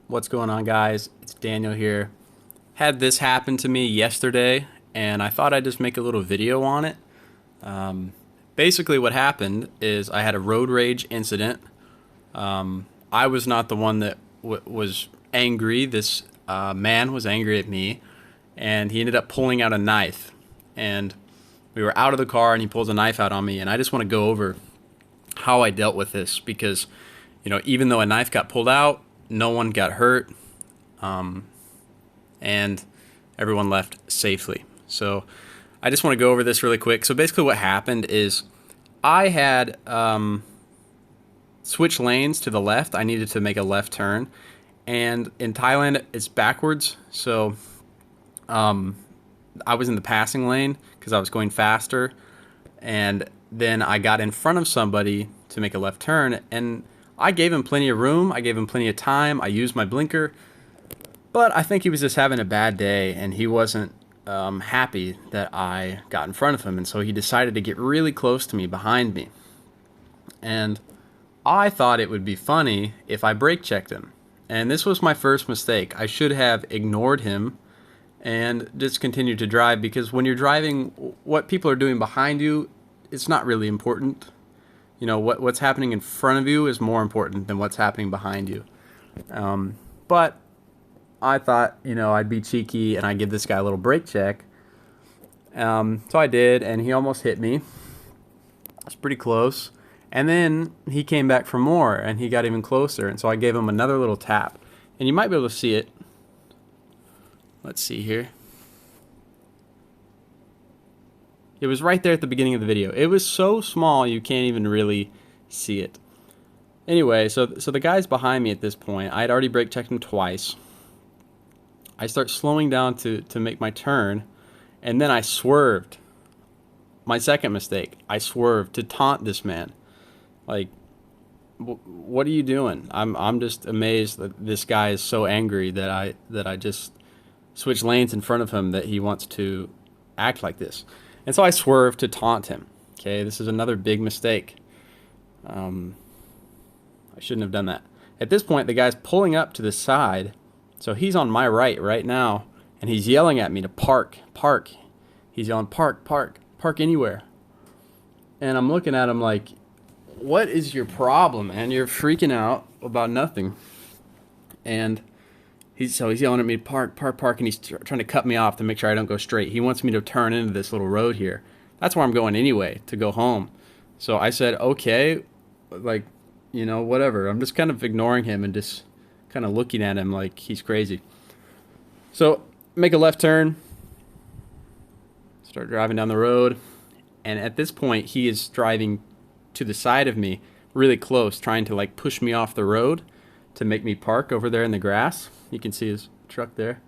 What's going on, guys? It's Daniel here. Had this happen to me yesterday, and I thought I'd just make a little video on it. Basically, what happened is I had a road rage incident. I was not the one that was angry. This man was angry at me, and he ended up pulling out a knife. And we were out of the car, and he pulls a knife out on me. And I just want to go over how I dealt with this because, even though a knife got pulled out, no one got hurt, and everyone left safely. So I just want to go over this really quick. So basically what happened is I had switched lanes to the left. I needed to make a left turn. And in Thailand, it's backwards. So I was in the passing lane because I was going faster. And then I got in front of somebody to make a left turn. And I gave him plenty of room. I gave him plenty of time. I used my blinker. But I think he was just having a bad day, and he wasn't happy that I got in front of him. And so he decided to get really close to me, behind me. And I thought it would be funny if I brake checked him. And this was my first mistake. I should have ignored him and just continued to drive, because when you're driving, what people are doing behind you, it's not really important. What's happening in front of you is more important than what's happening behind you. But I thought, I'd be cheeky and I'd give this guy a little brake check. So I did, and he almost hit me. It's pretty close. And then he came back for more, and he got even closer. And so I gave him another little tap. And you might be able to see it. Let's see here. It was right there at the beginning of the video. It was so small you can't even really see it. Anyway, so the guy's behind me at this point. I had already brake checked him twice. I start slowing down to make my turn, and then I swerved. My second mistake. I swerved to taunt this man. Like, what are you doing? I'm just amazed that this guy is so angry that I just switched lanes in front of him, that he wants to act like this. And so I swerved to taunt him. Okay, this is another big mistake. I shouldn't have done that. At this point, the guy's pulling up to the side, so he's on my right now, and he's yelling at me to park. He's yelling, park anywhere. And I'm looking at him like, what is your problem, man? You're freaking out about nothing. And he's yelling at me to park, and he's trying to cut me off to make sure I don't go straight. He wants me to turn into this little road here. That's where I'm going anyway, to go home. So I said, okay, whatever. I'm just kind of ignoring him and just kind of looking at him like he's crazy. So make a left turn, start driving down the road, and at this point he is driving to the side of me, really close, trying to push me off the road to make me park over there in the grass. You can see his truck there,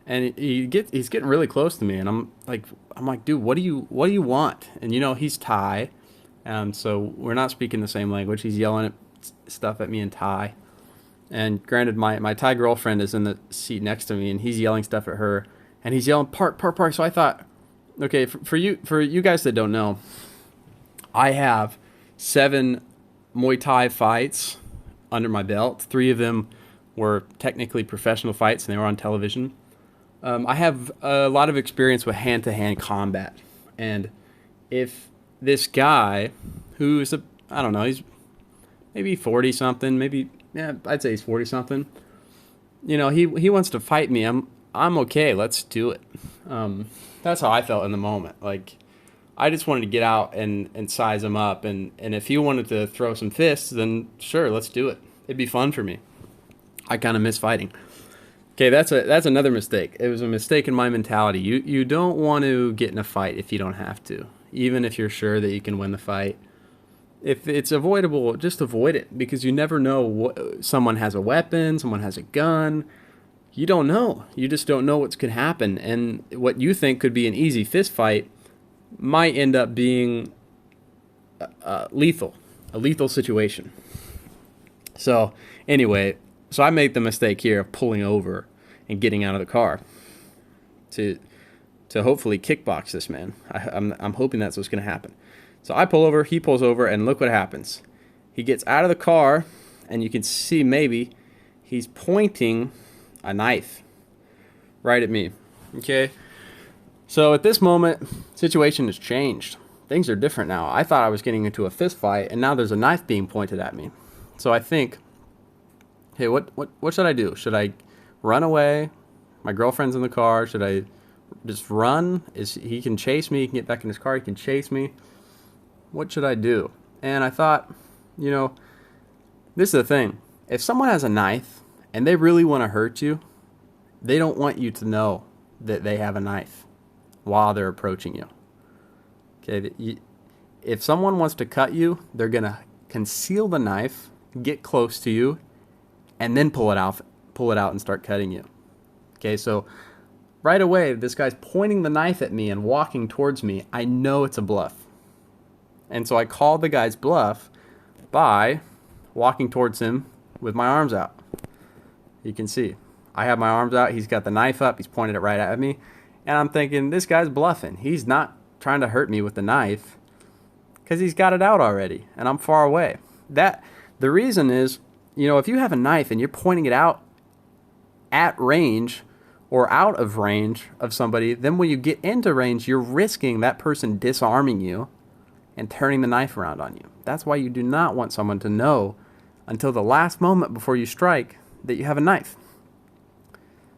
and he's getting really close to me, and I'm like, dude, what do you want? And he's Thai, so we're not speaking the same language. He's yelling stuff at me in Thai, and granted, my Thai girlfriend is in the seat next to me, and he's yelling stuff at her, and he's yelling park. So I thought, okay, for you guys that don't know, I have 7 Muay Thai fights under my belt. 3 of them were technically professional fights, and they were on television. I have a lot of experience with hand-to-hand combat, and if this guy, who's I don't know, he's maybe 40-something, I'd say he's 40-something. He wants to fight me. I'm okay. Let's do it. That's how I felt in the moment. I just wanted to get out and size him up, and if he wanted to throw some fists, then sure, let's do it. It'd be fun for me. I kind of miss fighting. Okay, that's another mistake. It was a mistake in my mentality. You don't want to get in a fight if you don't have to, even if you're sure that you can win the fight. If it's avoidable, just avoid it, because you never know someone has a weapon, someone has a gun. You don't know. You just don't know what could happen, and what you think could be an easy fist fight might end up being a lethal situation. So anyway, I made the mistake here of pulling over and getting out of the car to hopefully kickbox this man. I'm hoping that's what's going to happen. So I pull over, he pulls over, and look what happens. He gets out of the car, and you can see maybe he's pointing a knife right at me. Okay? So at this moment, situation has changed. Things are different now. I thought I was getting into a fist fight, and now there's a knife being pointed at me. So I think, hey, what should I do? Should I run away? My girlfriend's in the car. Should I just run? He can chase me. He can get back in his car. He can chase me. What should I do? And I thought, you know, this is the thing. If someone has a knife and they really want to hurt you, they don't want you to know that they have a knife while they're approaching you. Okay, if someone wants to cut you, they're going to conceal the knife, get close to you, and then pull it out and start cutting you. Okay, so right away, this guy's pointing the knife at me and walking towards me. I know it's a bluff. And so I called the guy's bluff by walking towards him with my arms out. You can see, I have my arms out. He's got the knife up. He's pointed it right at me. And I'm thinking, this guy's bluffing. He's not trying to hurt me with the knife because he's got it out already and I'm far away. The reason is, you know, if you have a knife and you're pointing it out at range or out of range of somebody, then when you get into range, you're risking that person disarming you and turning the knife around on you. That's why you do not want someone to know until the last moment before you strike that you have a knife.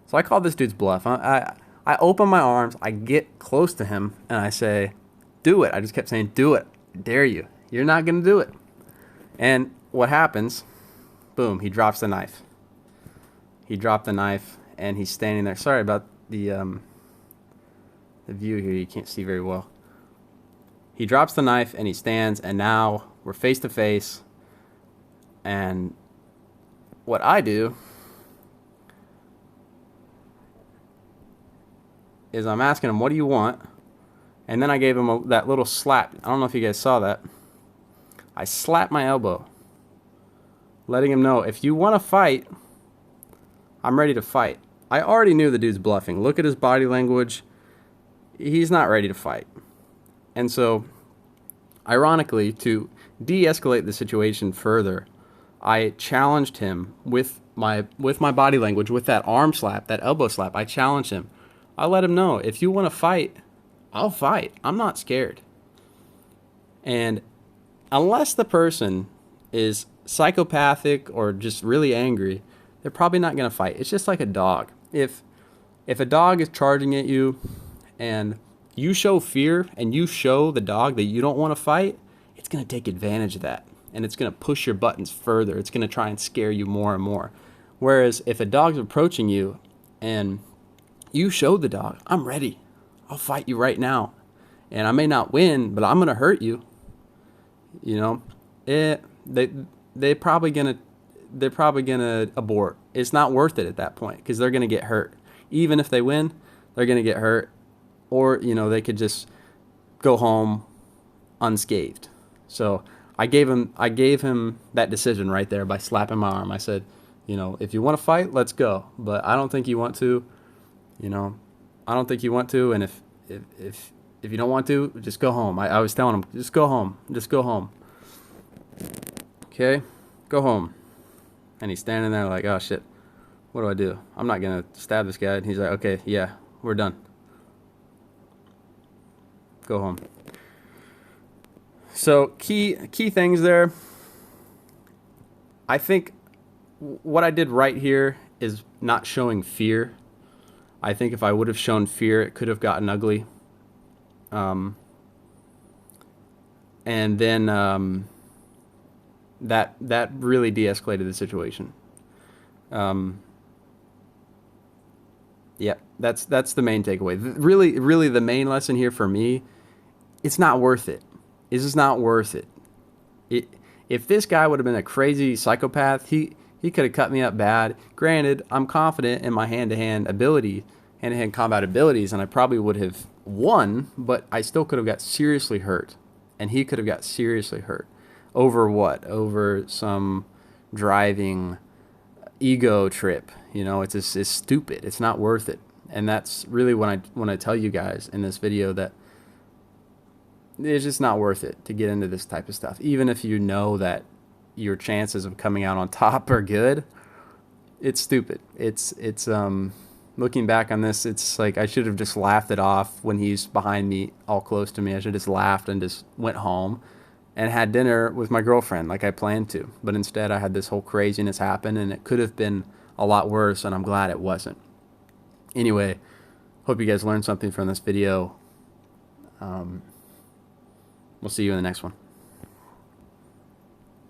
So I call this dude's bluff. I open my arms, I get close to him, and I say, do it. I just kept saying, do it. I dare you. You're not going to do it. And what happens, boom, he drops the knife. He dropped the knife, and he's standing there. Sorry about the view here. You can't see very well. He drops the knife, and he stands, and now we're face to face. And what I do is I'm asking him, what do you want? And then I gave him that little slap. I don't know if you guys saw that. I slapped my elbow, letting him know, if you want to fight, I'm ready to fight. I already knew the dude's bluffing. Look at his body language. He's not ready to fight. And so, ironically, to de-escalate the situation further, I challenged him with my body language, with that arm slap, that elbow slap. I challenged him. I let him know, if you want to fight, I'll fight. I'm not scared. And unless the person is psychopathic or just really angry, they're probably not going to fight. It's just like a dog. If a dog is charging at you and you show fear and you show the dog that you don't want to fight, it's going to take advantage of that. And it's going to push your buttons further. It's going to try and scare you more and more. Whereas if a dog's approaching you and you show the dog, I'm ready. I'll fight you right now. And I may not win, but I'm going to hurt you. You know, they're probably going to abort. It's not worth it at that point because they're going to get hurt. Even if they win, they're going to get hurt. Or, you know, they could just go home unscathed. So I gave him that decision right there by slapping my arm. I said, you know, if you want to fight, let's go. But I don't think you want to. You know, I don't think you want to, and if you don't want to, just go home. I was telling him, just go home. Just go home. Okay? Go home. And he's standing there like, oh, shit. What do I do? I'm not going to stab this guy. And he's like, okay, yeah, we're done. Go home. So key things there. I think what I did right here is not showing fear. I think if I would have shown fear, it could have gotten ugly. And then that really de-escalated the situation. Yeah, that's the main takeaway. Really, the main lesson here for me, it's not worth it. It's just not worth it. If this guy would have been a crazy psychopath, he could have cut me up bad. Granted, I'm confident in my hand-to-hand combat abilities, and I probably would have won, but I still could have got seriously hurt. And he could have got seriously hurt. Over what? Over some driving ego trip. You know, it's stupid. It's not worth it. And that's really when I tell you guys in this video that it's just not worth it to get into this type of stuff. Even if you know that your chances of coming out on top are good, it's stupid. Looking back on this, it's like I should have just laughed it off when he's behind me, all close to me. I should have just laughed and just went home and had dinner with my girlfriend like I planned to. But instead, I had this whole craziness happen, and it could have been a lot worse, and I'm glad it wasn't. Anyway, hope you guys learned something from this video. We'll see you in the next one.